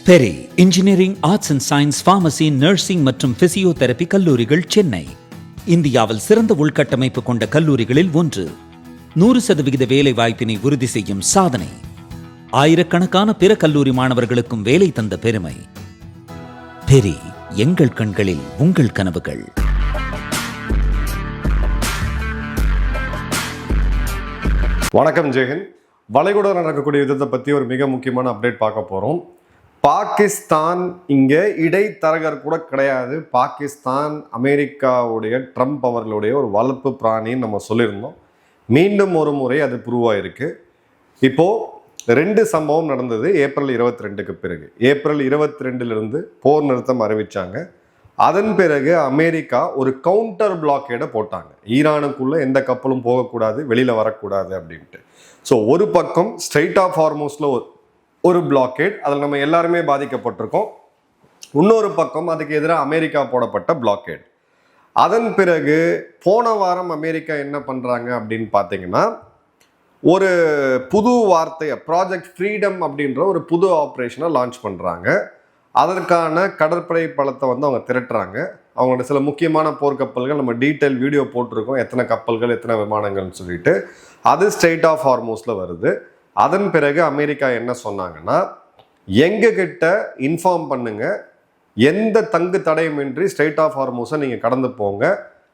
Peri engineering, arts and science, pharmacy, nursing மற்றும் physiotherapy கல்லூரிகள் சென்னை இந்தியாவில் சிறந்த உள்கட்டமைப்பு கொண்ட கல்லூரிகளில் ஒன்று. 100% வேலை வாய்ப்பினை உறுதி செய்யும் சாதனை. ஆயிரக்கணக்கான பிற கல்லூரி மாணவர்களுக்கும் வேலை தந்த பெருமை. பெரி, எங்கள் கண்களில் உங்கள் கனவுகள். வணக்கம் ஜெயஹிந்த். வளைகுடாவில் நடக்கக்கூடிய யுத்தத்தை பற்றி ஒரு மிக முக்கியமான அப்டேட் பார்க்க போகிறோம். பாகிஸ்தான் இங்கே இடைத்தரகர் கூட கிடையாது. பாகிஸ்தான் அமெரிக்காவுடைய ட்ரம்ப் அவர்களுடைய ஒரு வளர்ப்பு பிராணின்னு நம்ம சொல்லியிருந்தோம். மீண்டும் ஒரு முறை அது ப்ரூவ் ஆயிருக்கு. இப்போது 2 சம்பவம் நடந்தது ஏப்ரல் 22க்கு பிறகு. ஏப்ரல் 22லிருந்து போர் நிறுத்தம் அறிவித்தாங்க. அதன் பிறகு அமெரிக்கா ஒரு கவுண்டர் பிளாக்கேடை போட்டாங்க. ஈரானுக்குள்ளே எந்த கப்பலும் போகக்கூடாது, வெளியில் வரக்கூடாது அப்படின்ட்டு. ஸோ ஒரு பக்கம் ஸ்ட்ரெயிட் ஆஃப் ஹார்மோஸில் ஒரு பிளாக்கேட், அதில் நம்ம எல்லாருமே பாதிக்கப்பட்டிருக்கோம். இன்னொரு பக்கம் அதுக்கு எதிராக அமெரிக்கா போடப்பட்ட பிளாக்கேட். அதன் பிறகு போன வாரம் அமெரிக்கா என்ன பண்ணுறாங்க அப்படின்னு பார்த்தீங்கன்னா, ஒரு புது வார்த்தையை ப்ராஜெக்ட் ஃப்ரீடம் அப்படின்ற ஒரு புது ஆப்ரேஷனை லான்ச் பண்ணுறாங்க. அதற்கான கடற்படை பலத்தை அவங்க திரட்டுறாங்க. அவங்களோட சில முக்கியமான போர்க்கப்பல்கள் நம்ம டீட்டெயில் வீடியோ போட்டிருக்கோம், எத்தனை கப்பல்கள் எத்தனை விமானங்கள்னு சொல்லிட்டு. அது ஸ்ட்ரெயிட் ஆஃப் ஹார்மோஸில் வருது. அதன் பிறகு அமெரிக்கா என்ன சொன்னாங்கன்னா, எங்ககிட்ட இன்ஃபார்ம் பண்ணுங்க, எந்த தங்கு தடையுமின்றி ஸ்ட்ரெயிட் ஆஃப் ஹார்மோஸை நீங்கள் கடந்து போங்க,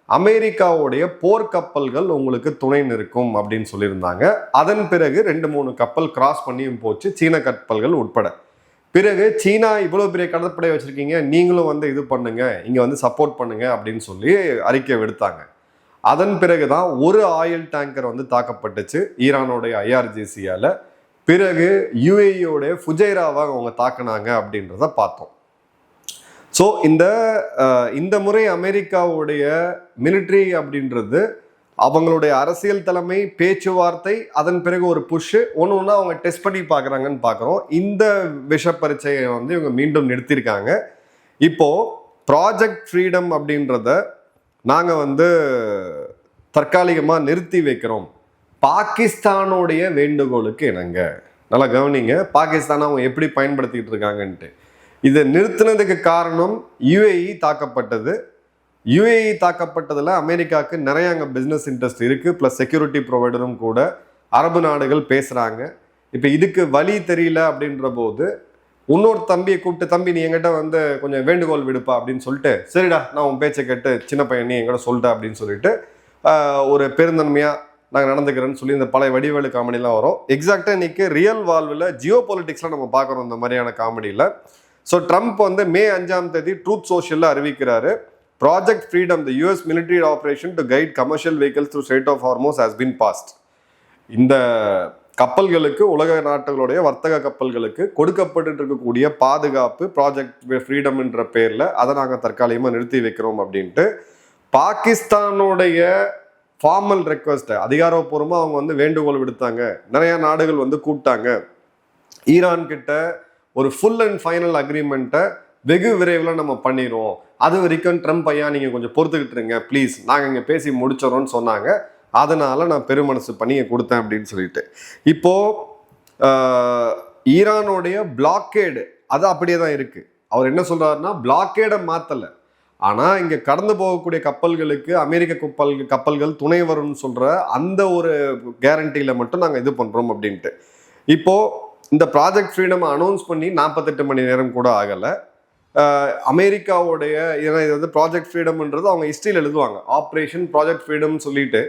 அமெரிக்காவுடைய போர்க்கப்பல்கள் உங்களுக்கு துணை நிற்கும் அப்படின்னு சொல்லியிருந்தாங்க. அதன் பிறகு 2-3 கப்பல் கிராஸ் பண்ணியும் போச்சு, சீன கப்பல்கள் உட்பட. பிறகு சீனா இவ்வளோ பெரிய கடற்படை வச்சுருக்கீங்க, நீங்களும் இது பண்ணுங்க, இங்கே சப்போர்ட் பண்ணுங்க அப்படின்னு சொல்லி அறிக்கை விடுத்தாங்க. அதன் பிறகு தான் ஒரு ஆயில் டேங்கர் தாக்கப்பட்டுச்சு ஈரானோடைய IRGCயால். பிறகு UAEயோடைய ஃபுஜைராவை அவங்க தாக்குனாங்க அப்படின்றத பார்த்தோம். ஸோ இந்த முறை அமெரிக்காவுடைய மிலிட்ரி அப்படின்றது அவங்களுடைய அரசியல் தலைமை, பேச்சுவார்த்தை, அதன் பிறகு ஒரு புஷ் ஒன்று ஒன்றா அவங்க டெஸ்ட் பண்ணி பார்க்குறாங்கன்னு பார்க்குறோம். இந்த விஷ பரீட்சையை இவங்க மீண்டும் நிறுத்தியிருக்காங்க. இப்போது ப்ராஜெக்ட் ஃப்ரீடம் அப்படின்றத நாங்கள் தற்காலிகமாக நிறுத்தி வைக்கிறோம், பாகிஸ்தானுடைய வேண்டுகோளுக்கு இணங்க. நல்லா கவனிங்க, பாகிஸ்தான் அவங்க எப்படி பயன்படுத்திக்கிட்டு இருக்காங்கன்ட்டு. இதை நிறுத்தினதுக்கு காரணம் UAE தாக்கப்பட்டது. UAE தாக்கப்பட்டதில் அமெரிக்காவுக்கு நிறைய அங்கே பிஸ்னஸ் இன்ட்ரெஸ்ட் இருக்குது, ப்ளஸ் செக்யூரிட்டி ப்ரொவைடரும் கூட. அரபு நாடுகள் பேசுகிறாங்க. இப்போ இதுக்கு வழி தெரியல அப்படின்ற போது இன்னொரு தம்பியை கூப்பிட்டு, தம்பி நீ என்கிட்ட கொஞ்சம் வேண்டுகோள் விடுப்பா அப்படின்னு சொல்லிட்டு, சரிடா நான் உன் பேச்சை கேட்டு சின்ன பையன் நீ என்கிட்ட சொல்லிட்டா அப்படின்னு சொல்லிட்டு ஒரு பெருந்தன்மையாக நாங்கள் நடந்துக்கிறேன்னு சொல்லி இந்த பழைய வடிவேலு காமெடிலாம் வரும். எக்ஸாக்டாக இன்றைக்கி ரியல் வாழ்வில் ஜியோ பொலிட்டிக்ஸில் நம்ம பார்க்குறோம் இந்த மாதிரியான காமெடியில். So Trump May 5 truth சோஷியலில் அறிவிக்கிறாரு, project freedom, the US military operation to guide commercial vehicles through Strait of Hormuz has been passed. இந்த கப்பல்களுக்கு, உலக நாடுகளுடைய வர்த்தக கப்பல்களுக்கு கொடுக்கப்பட்டு இருக்கக்கூடிய பாதுகாப்பு ப்ராஜெக்ட் ஃப்ரீடம் என்ற பேரில் அதை நாங்கள் தற்காலிகமாக நிறுத்தி வைக்கிறோம் அப்படின்ட்டு பாகிஸ்தானுடைய ஃபார்மல் ரெக்வஸ்ட்டை அதிகாரப்பூர்வமாக அவங்க வேண்டுகோள் விடுத்தாங்க. நிறையா நாடுகள் கூப்பிட்டாங்க. ஈரான் கிட்ட ஒரு ஃபுல் அண்ட் ஃபைனல் அக்ரிமெண்ட்டை வெகு விரைவில் நம்ம பண்ணிடுவோம், அது வரைக்கும் ட்ரம்ப் ஐயா நீங்கள் கொஞ்சம் பொறுத்துக்கிட்டு இருங்க ப்ளீஸ், நாங்கள் இங்கே பேசி முடிச்சிடறோம்னு சொன்னாங்க. அதனால் நான் பெருமனசு பண்ணி கொடுத்தேன் அப்படின்னு சொல்லிட்டு. இப்போது ஈரானுடைய பிளாக்கேடு அது அப்படியே தான் இருக்குது. அவர் என்ன சொல்கிறாருன்னா, பிளாக்கேடை மாற்றலை, ஆனால் இங்கே கடந்து போகக்கூடிய கப்பல்களுக்கு அமெரிக்க கப்பல்கள் துணை வரும்னு சொல்கிற அந்த ஒரு கேரண்டியில் மட்டும் நாங்கள் இது பண்ணுறோம் அப்படின்ட்டு. இப்போது இந்த ப்ராஜெக்ட் ஃப்ரீடம் அனௌன்ஸ் பண்ணி 48 மணி நேரம் கூட ஆகலை. அமெரிக்காவுடைய இது ப்ராஜெக்ட் ஃப்ரீடம்ன்றது அவங்க ஹிஸ்ட்ரியில் எழுதுவாங்க, ஆப்ரேஷன் ப்ராஜெக்ட் ஃப்ரீடம்னு சொல்லிட்டு.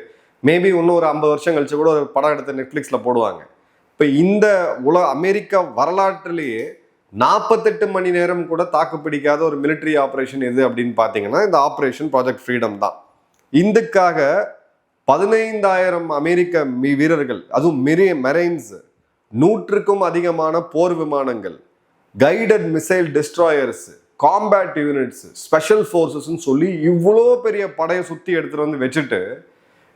மேபி இன்னும் ஒரு 50 வருஷம் கழிச்சு கூட ஒரு படம் எடுத்து நெட்ஃப்ளிக்ஸில் போடுவாங்க. இப்போ இந்த அமெரிக்கா வரலாற்றிலேயே 48 மணி நேரம் கூட தாக்குப்பிடிக்காத ஒரு மிலிட்ரி ஆப்ரேஷன் எது அப்படின்னு பார்த்தீங்கன்னா இந்த ஆப்ரேஷன் ப்ராஜெக்ட் ஃப்ரீடம் தான். இதுக்காக 15,000 அமெரிக்க வீரர்கள், அதுவும் மெரைன்ஸ், 100க்கும் அதிகமான போர் விமானங்கள், guided missile destroyers, combat units, special ஃபோர்ஸஸ்ன்னு சொல்லி இவ்வளோ பெரிய படையை சுற்றி எடுத்துகிட்டு வச்சுட்டு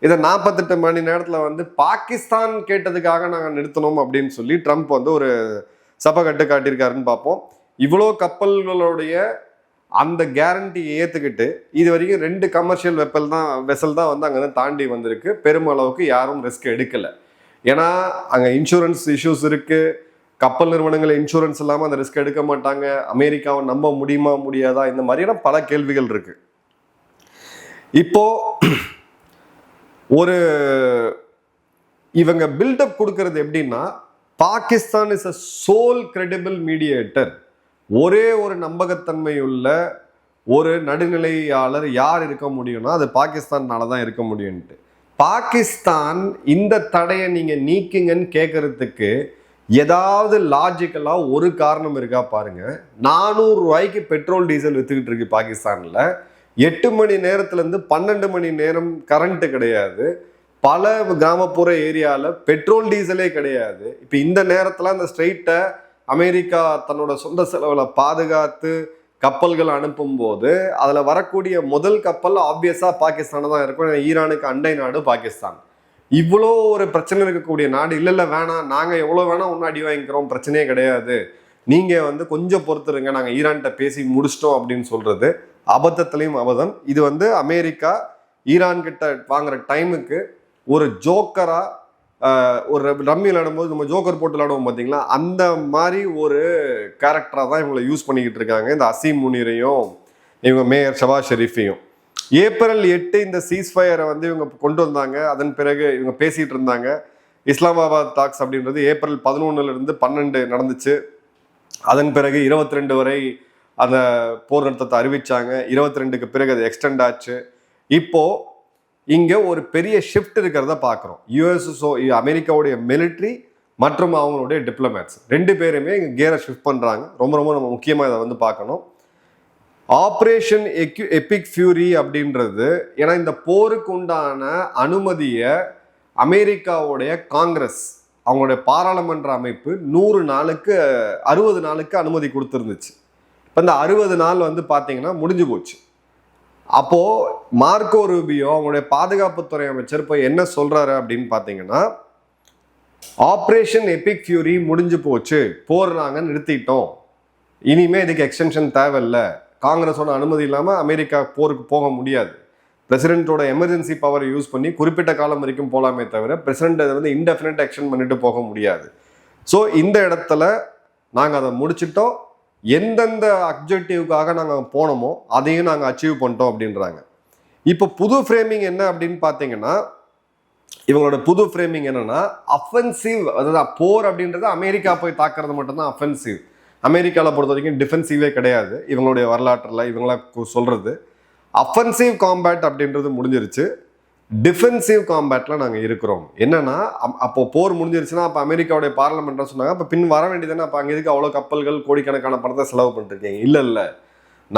இதை 48 மணி நேரத்தில் பாகிஸ்தான் கேட்டதுக்காக நாங்கள் நிறுத்தணும் அப்படின்னு சொல்லி ட்ரம்ப் ஒரு சபை கட்டு காட்டியிருக்காருன்னு பார்ப்போம். இவ்வளோ கப்பல்களுடைய அந்த கேரண்டியை ஏற்றுக்கிட்டு இது வரைக்கும் 2 கமர்ஷியல் வெசல் தான் அங்கே தாண்டி வந்திருக்கு. பெருமளவுக்கு யாரும் ரிஸ்க் எடுக்கலை. ஏன்னா அங்கே இன்சூரன்ஸ் இஷ்யூஸ் இருக்குது, கப்பல் நிறுவனங்கள் இன்சூரன்ஸ் இல்லாமல் அந்த ரிஸ்க் எடுக்க மாட்டாங்க, அமெரிக்காவை நம்ப முடியுமா முடியாதா, இந்த மாதிரியான பல கேள்விகள் இருக்கு. இப்போ ஒரு இவங்க பில்டப் கொடுக்கறது எப்படின்னா, Pakistan is a sole credible mediator, ஒரே ஒரு நம்பகத்தன்மையுள்ள ஒரு நடுநிலையாளர் யார் இருக்க முடியும்னா அது பாகிஸ்தான்னால தான் இருக்க முடியும்ட்டு. பாகிஸ்தான் இந்த தடையை நீங்க நீக்குங்கன்னு கேட்கறதுக்கு ஏதாவது லாஜிக்கலா ஒரு காரணம் இருக்கா பாருங்க. 400 ரூபாய்க்கு பெட்ரோல் டீசல் வித்துக்கிட்டு இருக்கு பாகிஸ்தான்ல. 8 மணி நேரத்துல இருந்து 12 மணி நேரம் கரண்ட் கிடையாது. பல கிராமப்புற ஏரியால பெட்ரோல் டீசலே கிடையாது. இப்ப இந்த நேரத்துல அந்த ஸ்ட்ரெயிட்டை அமெரிக்கா தன்னோட சொந்த செலவுல பாதுகாத்து கப்பல்கள் அனுப்பும் போது அதுல வரக்கூடிய முதல் கப்பல் ஆப்வியஸா பாகிஸ்தான் தான் இருக்கும். ஈரானுக்கு அண்டை நாடு பாகிஸ்தான். இவ்வளோ ஒரு பிரச்சனை இருக்கக்கூடிய நாடு இல்ல வேணாம், நாங்க எவ்வளவு வேணா ஒன்னும் அடி வாங்கிக்கிறோம், பிரச்சனையே கிடையாது, நீங்க கொஞ்சம் பொறுத்துருங்க, நாங்க ஈரான்கிட்ட பேசி முடிச்சிட்டோம் அப்படின்னு சொல்றது அபத்தத்திலையும் அபதம். இது அமெரிக்கா ஈரான் கிட்ட வாங்குற டைமுக்கு ஒரு ஜோக்கரா, ஒரு ரம்மி விளையாடும்போது நம்ம ஜோக்கர் போட்டு விளையாடுவோம் பார்த்தீங்களா, அந்த மாதிரி ஒரு கேரக்டராக தான் இவங்களை யூஸ் பண்ணிக்கிட்டு இருக்காங்க, இந்த அசீம் முனீரையும் இவங்க மேயர் ஷபாஸ் ஷெரீஃபையும். ஏப்ரல் 8 இந்த சீஸ்ஃபயரை இவங்க கொண்டு வந்தாங்க. அதன் பிறகு இவங்க பேசிட்டு இருந்தாங்க. இஸ்லாமாபாத் டாக்ஸ் அப்படின்றது ஏப்ரல் 11 12 நடந்துச்சு. அதன் பிறகு 22 வரை அந்த போர் நிறுத்தத்தை அறிவிச்சாங்க. 22க்கு பிறகு அது எக்ஸ்டெண்ட் ஆச்சு. இப்போ இங்க ஒரு பெரிய ஷிஃப்ட் இருக்கிறத பார்க்குறோம். யூஎஸ்ஓ அமெரிக்காவுடைய மிலிட்ரி மற்றும் அவங்களுடைய டிப்ளமேட்ஸ் 2 பேருமே இங்க கியரை ஷிஃப்ட் பண்றாங்க. ரொம்ப ரொம்ப நம்ம முக்கியமாக இதை பார்க்கணும். ஆப்ரேஷன் எபிக் ஃபியூரி அப்படின்றது, ஏன்னா இந்த போருக்கு உண்டான அனுமதியை அமெரிக்காவுடைய காங்கிரஸ் அவங்களுடைய பாராளுமன்ற அமைப்பு 100 நாளுக்கு 60 நாளுக்கு அனுமதி கொடுத்துருந்துச்சு. இப்போ இந்த 60 நாள் பார்த்தீங்கன்னா முடிஞ்சு போச்சு. அப்போ மார்க்கோ ரூபியோ அவங்களுடைய பாதுகாப்புத்துறை அமைச்சர் இப்போ என்ன சொல்றாரு அப்படின்னு பார்த்தீங்கன்னா, ஆப்ரேஷன் எபிக் ஃபியூரி முடிஞ்சு போச்சு, போர் நாங்கள் நிறுத்திட்டோம், இனிமே இதுக்கு எக்ஸ்டென்ஷன் தேவையில்லை, காங்கிரஸோட அனுமதி இல்லாமல் அமெரிக்கா போருக்கு போக முடியாது, பிரசிடென்ட்டோட எமர்ஜென்சி பவரை யூஸ் பண்ணி குறிப்பிட்ட காலம் வரைக்கும் போகலாமே தவிர பிரசிடென்ட் அதை இன்டெஃபினட் ஆக்ஷன் பண்ணிட்டு போக முடியாது. ஸோ இந்த இடத்துல நாங்கள் அதை முடிச்சிட்டோம், எந்தெந்த அப்ஜெக்டிவ்காக நாங்கள் போனோமோ அதையும் நாங்கள் அச்சீவ் பண்ணிட்டோம் அப்படின்றாங்க. இப்போ புது ஃப்ரேமிங் என்ன அப்படின்னு பார்த்தீங்கன்னா, இவங்களோட புது ஃப்ரேமிங் என்னன்னா அஃபென்சிவ், அதாவது போர் அப்படின்றது அமெரிக்கா போய் தாக்குறது மட்டும்தான் அஃபென்சிவ். அமெரிக்காவில் பொறுத்த வரைக்கும் டிஃபென்சிவே கிடையாது. இவங்களுடைய வரலாற்றில் இவங்கள சொல்றது அஃபென்சிவ் காம்பேட் அப்படின்றது முடிஞ்சிருச்சு, டிஃபென்சிவ் காம்பேட்ல நாங்கள் இருக்கிறோம். என்னன்னா அப்போ போர் முடிஞ்சிருச்சுன்னா அப்போ அமெரிக்காவுடைய பார்லமெண்ட் சொன்னாங்க, அப்போ பின் வர வேண்டியதுன்னா அப்போ அங்கே எதுக்கு அவ்வளோ கப்பல்கள் கோடிக்கணக்கான பணத்தை செலவு பண்ணிருக்கீங்க? இல்லை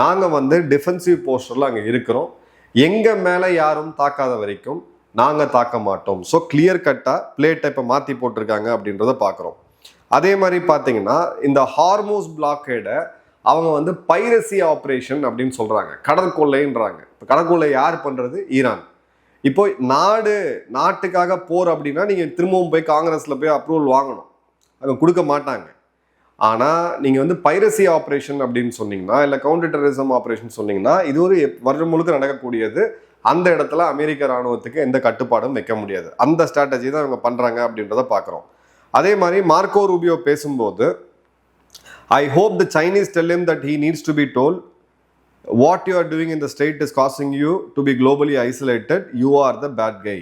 நாங்கள் டிஃபென்சிவ் போஸ்டரில் அங்கே இருக்கிறோம், எங்கள் மேலே யாரும் தாக்காத வரைக்கும் நாங்கள் தாக்க மாட்டோம். ஸோ கிளியர் கட்டாக பிளேட்டை இப்போ மாற்றி போட்டிருக்காங்க அப்படின்றத பார்க்குறோம். அதே மாதிரி பார்த்தீங்கன்னா இந்த ஹார்மோஸ் பிளாக்கேடை அவங்க பைரசி ஆப்ரேஷன் அப்படின்னு சொல்கிறாங்க, கடற்கொள்ளைன்றாங்க. இப்போ கடற்கொள்ளை யார் பண்ணுறது? ஈரான். இப்போ நாட்டுக்காக போர் அப்படின்னா நீங்கள் திரும்பவும் போய் காங்கிரஸில் போய் அப்ரூவல் வாங்கணும், அவங்க கொடுக்க மாட்டாங்க. ஆனால் நீங்கள் பைரசி ஆப்ரேஷன் அப்படின்னு சொன்னீங்கன்னா, இல்லை கவுண்டர் டெரரிசம் ஆப்ரேஷன் சொன்னீங்கன்னா, இது ஒரு வருடம் முழுக்க நடக்கக்கூடியது. அந்த இடத்துல அமெரிக்க இராணுவத்துக்கு எந்த கட்டுப்பாடும் வைக்க முடியாது. அந்த ஸ்ட்ராட்டஜி தான் இவங்க பண்ணுறாங்க அப்படின்றத பார்க்குறோம். அதே மாதிரி மார்க்கோ ரூபியோ பேசும்போது, I hope the Chinese tell him that he needs to be told what you are doing in the state is causing you to be globally isolated, you are the bad guy.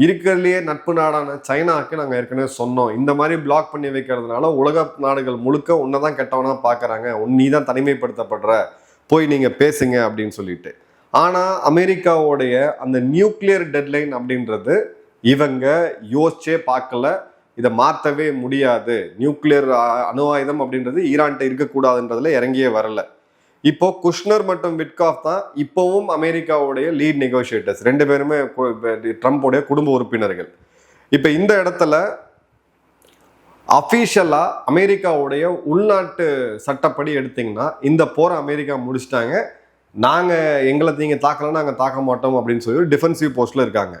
இருக்கிறதுலையே நட்பு நாடான சைனாக்கு நாங்கள் ஏற்கனவே சொன்னோம், இந்த மாதிரி black பண்ணி வைக்கிறதுனால உலக நாடுகள் முழுக்க உன்னை தான் கெட்டவனா பார்க்குறாங்க, நீ தான் தனிமைப்படுத்தப்படுற, போய் நீங்கள் பேசுங்க அப்படின்னு சொல்லிட்டு. ஆனால் அமெரிக்காவோடைய அந்த நியூக்ளியர் டெட்லைன் அப்படின்றது இவங்க யோசிச்சே பார்க்கல, இதை மாற்றவே முடியாது, நியூக்ளியர் அணு ஆயுதம் அப்படின்றது ஈரான்கிட்ட இருக்கக்கூடாதுன்றதுல இறங்கியே வரல. இப்போ குஷ்னர் மற்றும் விட்காஃப் தான் இப்போவும் அமெரிக்காவுடைய லீட் நெகோசியேட்டர்ஸ், 2 பேருமே ட்ரம்ப்போடைய குடும்ப உறுப்பினர்கள். இப்போ இந்த இடத்துல அஃபீஷியலா அமெரிக்காவுடைய உள்நாட்டு சட்டப்படி எடுத்தீங்கன்னா இந்த போரை அமெரிக்கா முடிச்சிட்டாங்க, எங்களை நீங்க தாக்கலாம், நாங்கள் தாக்க மாட்டோம் அப்படின்னு சொல்லி டிஃபென்சிவ் போஸ்ட்ல இருக்காங்க.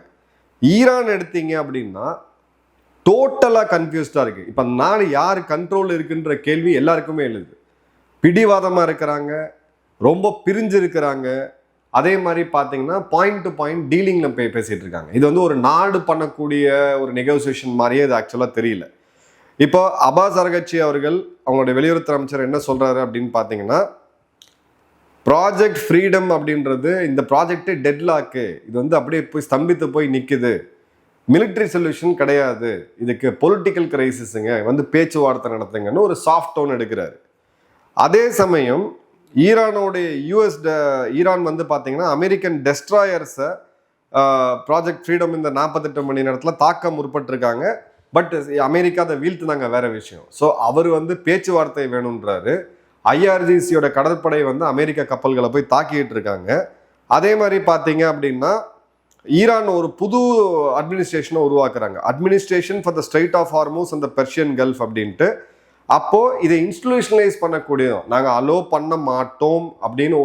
ஈரான் எடுத்தீங்க அப்படின்னா டோட்டலாக கன்ஃபியூஸ்டாக இருக்குது. இப்போ நாடு யார் கண்ட்ரோல் இருக்குன்ற கேள்வி எல்லாருக்குமே எழுது. பிடிவாதமாக இருக்கிறாங்க, ரொம்ப பிரிஞ்சு இருக்கிறாங்க. அதே மாதிரி பார்த்தீங்கன்னா பாயிண்ட் டு பாயிண்ட் டீலிங்கில் பேசிகிட்டு இருக்காங்க. இது ஒரு நாடு பண்ணக்கூடிய ஒரு நெகோசியேஷன் மாதிரியே இது ஆக்சுவலாக தெரியல. இப்போ அப்பாஸ் அரகச்சி அவர்கள் அவங்களுடைய வெளியுறவுத்துறை அமைச்சர் என்ன சொல்றாரு அப்படின்னு பார்த்தீங்கன்னா, ப்ராஜெக்ட் ஃப்ரீடம் அப்படின்றது இந்த ப்ராஜெக்டே டெட்லாக்கு, இது வந்து அப்படியே போய் ஸ்தம்பித்து போய் நிற்குது, மிலிட்ரி சொல்யூஷன் கிடையாது, இதுக்கு பொலிட்டிக்கல் கிரைசிஸுங்க, வந்து பேச்சுவார்த்தை நடத்துங்கன்னு ஒரு சாஃப்ட் டோன் எடுக்கிறாரு. அதே சமயம் ஈரானுடைய ஈரான் வந்து பார்த்தீங்கன்னா அமெரிக்கன் டெஸ்ட்ராயர்ஸை ப்ராஜெக்ட் ஃப்ரீடம் இந்த 48 மணி நேரத்தில் தாக்க முற்பட்டிருக்காங்க. பட் அமெரிக்கா அதை வீழ்த்துனாங்க, வேற விஷயம். ஸோ அவர் வந்து பேச்சுவார்த்தை வேணுன்றாரு. ஐஆர்ஜிசியோட கடற்படை வந்து அமெரிக்க கப்பல்களை போய் தாக்கிட்டு இருக்காங்க. அதே மாதிரி பார்த்தீங்க அப்படின்னா ஈரான் ஒரு புது அட்மினிஸ்ட்ரேஷனை உருவாக்குறாங்க, administration for the strait of Hormuz and the Persian Gulf அப்படின்ட்டு. அப்போ இதை இன்ஸ்டிடியூஷனலைஸ் பண்ணக்கூடியதும், நாங்கள் அலோ பண்ண மாட்டோம் அப்படின்னு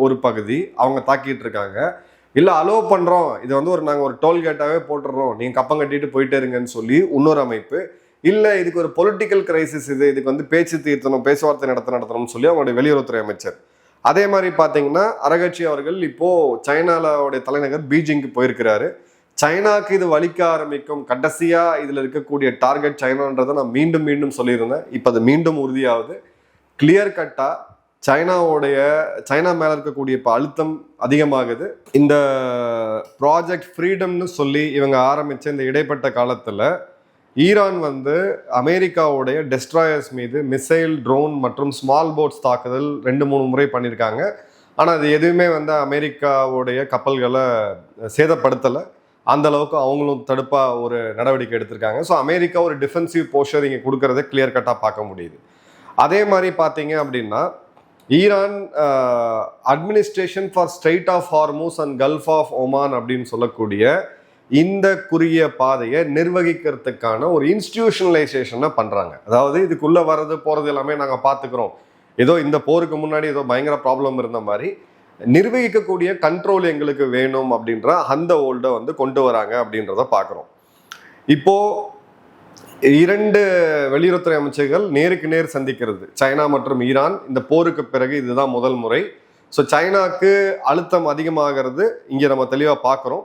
ஒரு பகுதி அவங்க தாக்கிட்டு இருக்காங்க. இல்லை அலோ பண்ணுறோம், இது வந்து நாங்கள் ஒரு டோல்கேட்டாகவே போட்டுடுறோம், நீங்கள் கப்பம் கட்டிட்டு போயிட்டே இருங்கன்னு சொல்லி இன்னொரு அமைப்பு. இல்லை இதுக்கு ஒரு பொலிட்டிக்கல் கிரைசிஸ், இதுக்கு வந்து பேச்சு தீர்த்தணும், பேச்சுவார்த்தை நடத்தணும்னு சொல்லி அவங்களுடைய வெளியுறவுத்துறை அமைச்சர். அதே மாதிரி பார்த்தீங்கன்னா அரகச்சி அவர்கள் இப்போ சைனாவோடைய தலைநகர் பீஜிங்க்கு போயிருக்கிறாரு. சைனாக்கு இது வலிக்க ஆரம்பிக்கும், கடைசியா இதுல இருக்கக்கூடிய டார்கெட் சைனான்றதை நான் மீண்டும் மீண்டும் சொல்லியிருந்தேன். இப்போ அது மீண்டும் உறுதியாகுது. கிளியர் கட்டா சைனா மேல இருக்கக்கூடிய இப்போ அழுத்தம் அதிகமாகுது. இந்த ப்ராஜெக்ட் ஃப்ரீடம்னு சொல்லி இவங்க ஆரம்பிச்ச இந்த இடைப்பட்ட காலத்துல ஈரான் வந்து அமெரிக்காவுடைய டெஸ்ட்ராயர்ஸ் மீது மிசைல், ட்ரோன் மற்றும் ஸ்மால் போட்ஸ் தாக்குதல் 2-3 முறை பண்ணியிருக்காங்க. ஆனால் அது எதுவுமே வந்து அமெரிக்காவுடைய கப்பல்களை சேதப்படுத்தலை. அந்த அளவுக்கு அவங்களும் தடுப்பாக ஒரு நடவடிக்கை எடுத்திருக்காங்க. ஸோ அமெரிக்கா ஒரு டிஃபென்சிவ் போஸ்டர் இங்கே கொடுக்கறத கிளியர் கட்டாக பார்க்க முடியுது. அதே மாதிரி பார்த்தீங்க அப்படின்னா Iran administration for strait of Hormuz and Gulf of Oman அப்படின்னு சொல்லக்கூடிய இந்த குறுகிய பாதையை நிர்வகிக்கிறதுக்கான ஒரு இன்ஸ்டிடியூஷனலைசேஷனை பண்றாங்க. அதாவது இதுக்குள்ள வர்றது போறது எல்லாமே நாங்கள் பார்த்துக்கிறோம், ஏதோ இந்த போருக்கு முன்னாடி ஏதோ பயங்கர ப்ராப்ளம் இருந்த மாதிரி நிர்வகிக்கக்கூடிய கண்ட்ரோல் எங்களுக்கு வேணும் அப்படின்ற அந்த ஓல்டை வந்து கொண்டு வராங்க அப்படின்றத பார்க்குறோம். இப்போ 2 வெளியுறவுத்துறை அமைச்சர்கள் நேருக்கு நேர் சந்திக்கிறது, சைனா மற்றும் ஈரான். இந்த போருக்கு பிறகு இதுதான் முதல் முறை. ஸோ சைனாக்கு அழுத்தம் அதிகமாகிறது இங்கே நம்ம தெளிவாக பார்க்குறோம்.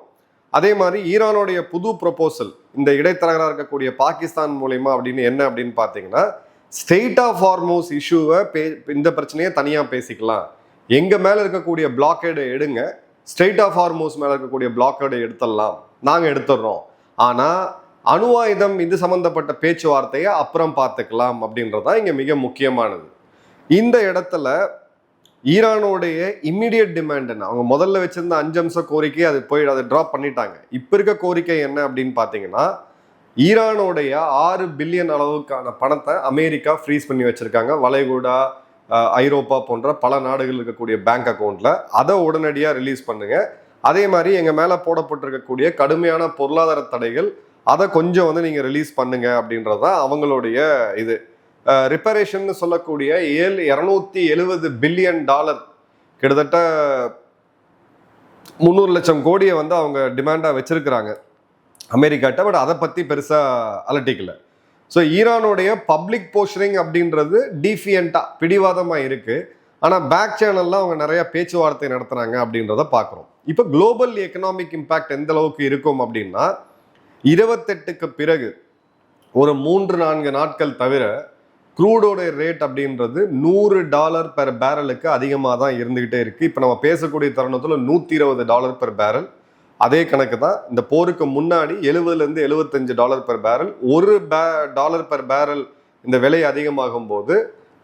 அதே மாதிரி ஈரானுடைய புது ப்ரொபோசல் இந்த இடைத்தரகராக இருக்கக்கூடிய பாகிஸ்தான் மூலயமா அப்படின்னு பார்த்தீங்கன்னா ஸ்ட்ரெயிட் ஆஃப் ஹார்மூஸ் இஷ்யூவை இந்த பிரச்சனையை தனியாக பேசிக்கலாம், எங்கள் மேலே இருக்கக்கூடிய பிளாக்கேடை எடுங்க, ஸ்ட்ரெயிட் ஆஃப் ஹார்மூஸ் மேலே இருக்கக்கூடிய பிளாக்கேடை எடுத்துடலாம், நாங்கள் எடுத்துடுறோம், ஆனால் அணு ஆயுதம் இது சம்மந்தப்பட்ட பேச்சுவார்த்தையை அப்புறம் பார்த்துக்கலாம் அப்படின்றதான் இங்கே மிக முக்கியமானது. இந்த இடத்துல ஈரானுடைய இம்மிடியட் டிமாண்ட் என்ன, அவங்க முதல்ல வச்சிருந்த 5 அம்ச கோரிக்கை அது அதை ட்ராப் பண்ணிட்டாங்க. இப்போ இருக்க கோரிக்கை என்ன அப்படின்னு பார்த்தீங்கன்னா ஈரானுடைய 6 பில்லியன் அளவுக்கான பணத்தை அமெரிக்கா ஃப்ரீஸ் பண்ணி வச்சிருக்காங்க வளைகுடா, ஐரோப்பா போன்ற பல நாடுகள் இருக்கக்கூடிய பேங்க் அக்கௌண்ட்ல. அதை உடனடியாக ரிலீஸ் பண்ணுங்க. அதே மாதிரி எங்க மேல போடப்பட்டிருக்கக்கூடிய கடுமையான பொருளாதார தடைகள் அதை கொஞ்சம் வந்து நீங்க ரிலீஸ் பண்ணுங்க அப்படின்றதான் அவங்களுடைய இது. ரிப்பரேஷன் சொல்லக்கூடிய 270 பில்லியன் டாலர், கிட்டத்தட்ட 300 லட்சம் கோடியை வந்து அவங்க டிமாண்டா வச்சிருக்கிறாங்க அமெரிக்காட்ட. பட் அதை பத்தி பெருசா அலட்டிக்கல. ஸோ ஈரானுடைய பப்ளிக் போஸ்டரிங் அப்படின்றது டிஃபியண்டா பிடிவாதமா இருக்கு. ஆனால் பேக் சேனல்ல அவங்க நிறைய பேச்சுவார்த்தை நடத்துறாங்க அப்படின்றத பார்க்குறோம். இப்போ குளோபல் எக்கனாமிக் இம்பாக்ட் எந்த அளவுக்கு இருக்கும் அப்படின்னா 28க்கு பிறகு ஒரு 3-4 நாட்கள் தவிர க்ரூடோட ரேட் அப்படின்றது $100 பெர் பேரலுக்கு அதிகமாக தான் இருந்துகிட்டே இருக்கு. இப்போ நம்ம பேசக்கூடிய தருணத்தில் $120 பெர் பேரல். அதே கணக்கு தான் இந்த போருக்கு முன்னாடி $70-75 பெர் பேரல். $1 பெர் பேரல் இந்த விலை அதிகமாகும் போது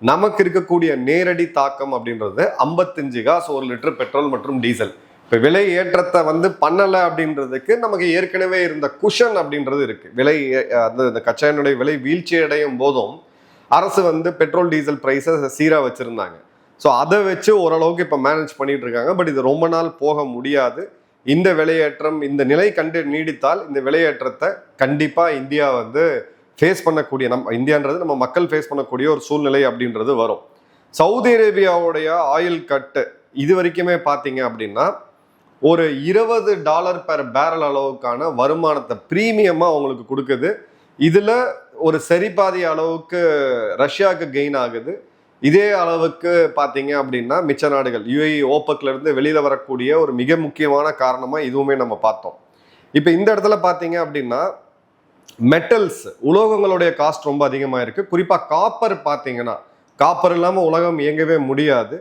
நமக்கு இருக்கக்கூடிய நேரடி தாக்கம் அப்படின்றது 55 காசு 1 லிட்டர் பெட்ரோல் மற்றும் டீசல். இப்போ விலை ஏற்றத்தை வந்து பண்ணலை அப்படின்றதுக்கு நமக்கு ஏற்கனவே இருந்த குஷன் அப்படின்றது இருக்கு. விலை அந்த கச்சா எண்ணெய் விலை வீழ்ச்சி அடையும் போதும் அரசு வந்து பெட்ரோல் டீசல் பிரைஸை சீராக வச்சிருந்தாங்க. ஸோ அதை வச்சு ஓரளவுக்கு இப்போ மேனேஜ் பண்ணிட்டு இருக்காங்க. பட் இது ரொம்ப நாள் போக முடியாது. இந்த விலையேற்றம் இந்த நிலை நீடித்தால் இந்த விலையேற்றத்தை கண்டிப்பாக இந்தியா வந்து ஃபேஸ் பண்ணக்கூடிய, இந்தியான்றது நம்ம மக்கள் ஃபேஸ் பண்ணக்கூடிய ஒரு சூழ்நிலை அப்படின்றது வரும். சவுதி அரேபியாவுடைய ஆயில் கட்டு இது வரைக்குமே பார்த்தீங்க அப்படின்னா ஒரு $20 பெர் பேரல் அளவுக்கான வருமானத்தை பிரீமியமாக அவங்களுக்கு கொடுக்குது. இதில் ஒரு சரிபாதி அளவுக்கு ரஷ்யாவுக்கு கெயின் ஆகுது. இதே அளவுக்கு பார்த்தீங்க அப்படின்னா மிச்ச நாடுகள் யுஏஇ ஓபக்ல இருந்து வெளியில வரக்கூடிய ஒரு மிக முக்கியமான காரணமாக இதுவுமே நம்ம பார்த்தோம். இப்போ இந்த இடத்துல பார்த்தீங்க அப்படின்னா மெட்டல்ஸ் உலோகங்களுடைய காஸ்ட் ரொம்ப அதிகமாக இருக்குது. குறிப்பாக காப்பர் பார்த்தீங்கன்னா, காப்பர் இல்லாமல் உலகம் இயங்கவே முடியாது.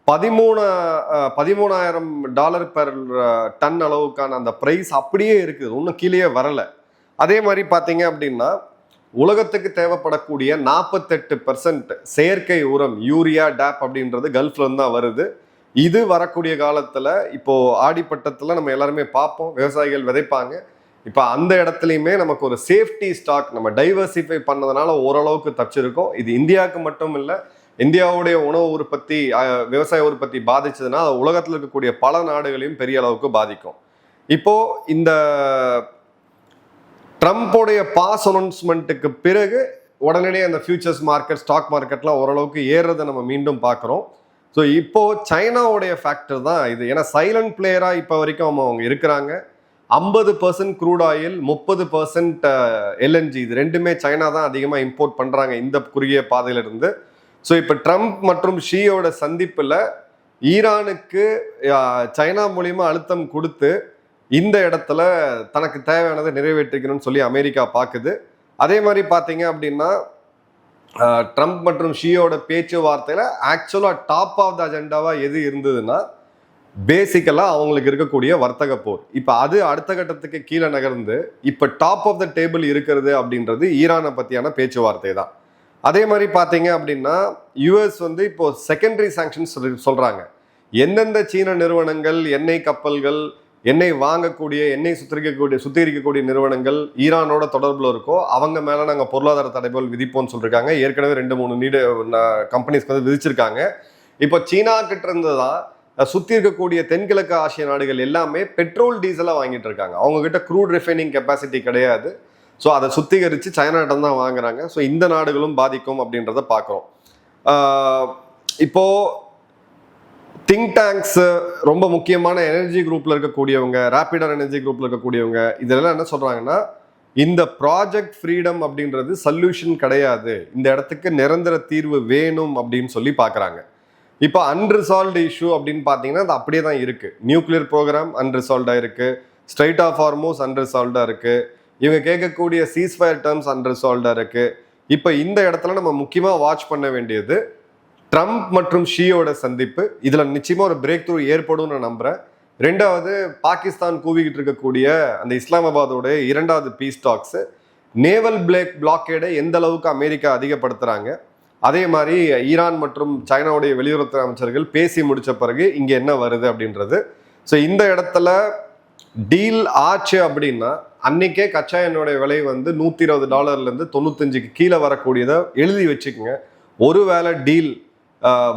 $13,000 பெர் டன் அளவுக்கான அந்த ப்ரைஸ் அப்படியே இருக்குது, இன்னும் கீழே வரலை. அதே மாதிரி பார்த்தீங்க அப்படின்னா உலகத்துக்கு தேவைப்படக்கூடிய 48% செயற்கை உரம் யூரியா டேப் அப்படின்றது கல்ஃப்ல இருந்து தான் வருது. இது வரக்கூடிய காலத்தில் இப்போ ஆடிப்பட்டத்தில் நம்ம எல்லாருமே பார்ப்போம், விவசாயிகள் விதைப்பாங்க. இப்போ அந்த இடத்துலையுமே நமக்கு ஒரு சேஃப்டி ஸ்டாக் நம்ம டைவர்சிஃபை பண்ணதுனால ஓரளவுக்கு தப்பிச்சிருக்கோம். இது இந்தியாவுக்கு மட்டும் இல்லை, இந்தியாவுடைய உணவு உற்பத்தி விவசாய உற்பத்தி பாதிச்சதுன்னா அது உலகத்தில் இருக்கக்கூடிய பல நாடுகளையும் பெரிய அளவுக்கு பாதிக்கும். இப்போ இந்த ட்ரம்ப்போடைய பாஸ் அனௌன்ஸ்மெண்ட்டுக்கு பிறகு உடனடியே அந்த ஃபியூச்சர்ஸ் மார்க்கெட், ஸ்டாக் மார்க்கெட்லாம் ஓரளவுக்கு ஏறுறதை நம்ம மீண்டும் பார்க்குறோம். ஸோ இப்போ சைனாவுடைய ஃபேக்டர் தான் இது. ஏன்னா சைலண்ட் பிளேயராக இப்போ வரைக்கும் அவங்க இருக்கிறாங்க. 50% க்ரூட் ஆயில், 30% LNG, இது ரெண்டுமே சைனா தான் அதிகமாக இம்போர்ட் பண்ணுறாங்க இந்த குறுகிய பாதையிலிருந்து. ஸோ இப்போ ட்ரம்ப் மற்றும் ஷீயோட சந்திப்பில் ஈரானுக்கு சைனா மூலியமா அழுத்தம் கொடுத்து இந்த இடத்துல தனக்கு தேவையானதை நிறைவேற்றிக்கணும்னு சொல்லி அமெரிக்கா பார்க்குது. அதே மாதிரி பார்த்தீங்க அப்படின்னா ட்ரம்ப் மற்றும் ஷீயோட பேச்சுவார்த்தையில் ஆக்சுவலாக டாப் ஆஃப் த அஜெண்டாவாக எது இருந்ததுன்னா பேசிக்கலாக அவங்களுக்கு இருக்கக்கூடிய வர்த்தக போர். இப்போ அது அடுத்த கட்டத்துக்கு கீழே நகர்ந்து இப்போ டாப் ஆஃப் த டேபிள் இருக்கிறது அப்படின்றது ஈரானை பற்றியான பேச்சுவார்த்தை தான். அதே மாதிரி பார்த்தீங்க அப்படின்னா யூஎஸ் வந்து இப்போ செகண்டரி சாங்ஷன்ஸ் சொல்கிறாங்க. எந்தெந்த சீன நிறுவனங்கள், எண்ணெய் கப்பல்கள், எண்ணெய் வாங்கக்கூடிய, எண்ணெய் சுத்திகரிக்கக்கூடிய நிறுவனங்கள் ஈரானோட தொடர்பில் இருக்கோ அவங்க மேலே நாங்கள் பொருளாதார தடைகள் விதிப்போம்னு சொல்லியிருக்காங்க. ஏற்கனவே 2-3 கம்பெனிஸ்க்கு வந்து விதிச்சிருக்காங்க. இப்போ சீனா கிட்ட இருந்து தான் சுற்றி இருக்கக்கூடிய தென்கிழக்கு ஆசிய நாடுகள் எல்லாமே பெட்ரோல் டீசலாக வாங்கிட்டு இருக்காங்க. அவங்க கிட்ட க்ரூட் ரிஃபைனிங் கெப்பாசிட்டி கிடையாது. ஸோ அதை சுத்திகரித்து சைனாட்டம் தான் வாங்குறாங்க. ஸோ இந்த நாடுகளும் பாதிக்கும் அப்படின்றத பார்க்குறோம். இப்போது திங்க் டேங்க்ஸ், ரொம்ப முக்கியமான எனர்ஜி குரூப்பில் இருக்கக்கூடியவங்க, ரேபிடர் எனர்ஜி குரூப்பில் இருக்கக்கூடியவங்க, இதெல்லாம் என்ன சொல்கிறாங்கன்னா இந்த ப்ராஜெக்ட் ஃப்ரீடம் அப்படின்றது சொல்யூஷன் கிடையாது, இந்த இடத்துக்கு நிரந்தர தீர்வு வேணும் அப்படின்னு சொல்லி பார்க்குறாங்க. இப்போ அன்ரிசால்வ்டு இஷ்யூ அப்படின்னு பார்த்தீங்கன்னா அது அப்படியே தான் இருக்குது. நியூக்ளியர் ப்ரோக்ராம் அன்ரிசால்வ்டாக இருக்குது, ஸ்ட்ரைட் ஆஃப் ஹார்மோஸ் அன்ரிசால்வ்டாக இருக்குது, இவங்க கேட்கக்கூடிய சீஸ்ஃபயர் டேர்ம்ஸ் அன்ரிசால்வ்டாக இருக்குது. இப்போ இந்த இடத்துல நம்ம முக்கியமாக வாட்ச் பண்ண வேண்டியது ட்ரம்ப் மற்றும் ஷீயோட சந்திப்பு. இதில் நிச்சயமாக ஒரு பிரேக் த்ரூ ஏற்படும் நான் நம்புகிறேன். ரெண்டாவது, பாகிஸ்தான் கூவிக்கிட்டு இருக்கக்கூடிய அந்த இஸ்லாமாபாதோடைய 2வது பீஸ் டாக்ஸு, நேவல் பிளாக்கேடை எந்த அளவுக்கு அமெரிக்கா அதிகப்படுத்துகிறாங்க, அதே மாதிரி ஈரான் மற்றும் சைனாவுடைய வெளியுறவுத்துறை அமைச்சர்கள் பேசி முடித்த பிறகு இங்கே என்ன வருது அப்படின்றது. ஸோ இந்த இடத்துல டீல் ஆச்சு அப்படின்னா அன்னைக்கே கச்சா எண்ணெயோடைய விலை வந்து $120 $95 கீழே வரக்கூடியதை எழுதி வச்சுக்கோங்க. ஒருவேளை டீல்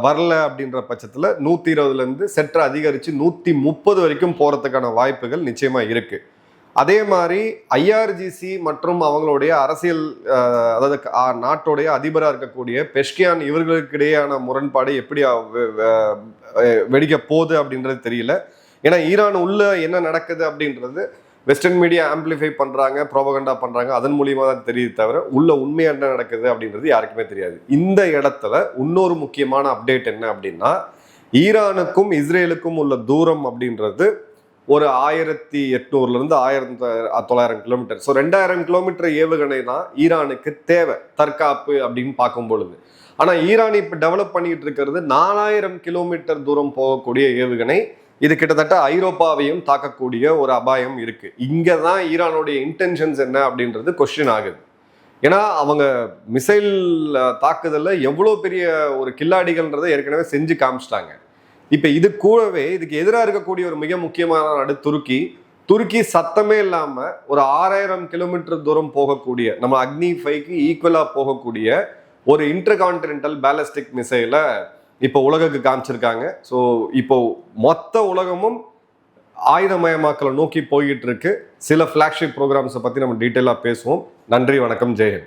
வரல அப்படின்ற பட்சத்தில் 120 சற்று அதிகரித்து 130 வரைக்கும் போகிறதுக்கான வாய்ப்புகள் நிச்சயமாக இருக்குது. அதே மாதிரி IRGC மற்றும் அவங்களுடைய அரசியல், அதாவது நாட்டோடைய அதிபராக இருக்கக்கூடிய பெஷ்கியான், இவர்களுக்கு இடையேயான முரண்பாடு எப்படி வெடிக்க போகுது அப்படின்றது தெரியல. ஏன்னா ஈரான் உள்ள என்ன நடக்குது அப்படின்றது வெஸ்டர்ன் மீடியா ஆம்பிளிஃபை பண்ணுறாங்க, ப்ரோபகண்டா பண்ணுறாங்க, அதன் மூலியமாக தான் தெரியுது தவிர உள்ள உண்மையாக என்ன நடக்குது அப்படின்றது யாருக்குமே தெரியாது. இந்த இடத்துல இன்னொரு முக்கியமான அப்டேட் என்ன அப்படின்னா, ஈரானுக்கும் இஸ்ரேலுக்கும் உள்ள தூரம் அப்படின்றது ஒரு 1800 1900 கிலோமீட்டர். ஸோ 2000 கிலோமீட்டர் ஏவுகணை தான் ஈரானுக்கு தேவை தற்காப்பு அப்படின்னு பார்க்கும் பொழுது. ஆனால் ஈரான் இப்போ டெவலப் பண்ணிக்கிட்டு இருக்கிறது 4000 கிலோமீட்டர் தூரம் போகக்கூடிய ஏவுகணை. இது கிட்டத்தட்ட ஐரோப்பாவையும் தாக்கக்கூடிய ஒரு அபாயம் இருக்கு. இங்கே தான் ஈரானுடைய இன்டென்ஷன்ஸ் என்ன அப்படின்றது கொஸ்டின் ஆகுது. ஏன்னா அவங்க மிசைல் தாக்குதலில் எவ்வளோ பெரிய ஒரு கில்லாடிகள்ன்றதை ஏற்கனவே செஞ்சு காமிச்சிட்டாங்க. இப்போ இது கூடவே இதுக்கு எதிராக இருக்கக்கூடிய ஒரு மிக முக்கியமான நாடு துருக்கி சத்தமே இல்லாமல் ஒரு 6000 கிலோமீட்டர் தூரம் போகக்கூடிய, நம்ம அக்னி 5க்கு ஈக்குவலாக போகக்கூடிய ஒரு இன்டர்கான்டினென்டல் பேலிஸ்டிக் மிசைலை இப்போ உலகுக்கு காமிச்சிருக்காங்க. ஸோ இப்போ மொத்த உலகமும் ஆயுதமயமாக்கலை நோக்கி போய்கிட்டு இருக்கு. சில ஃபிளாக்ஷிப் ப்ரோக்ராம்ஸை பற்றி நம்ம டீட்டெயிலாக பேசுவோம். நன்றி, வணக்கம், ஜெயஹிந்த்.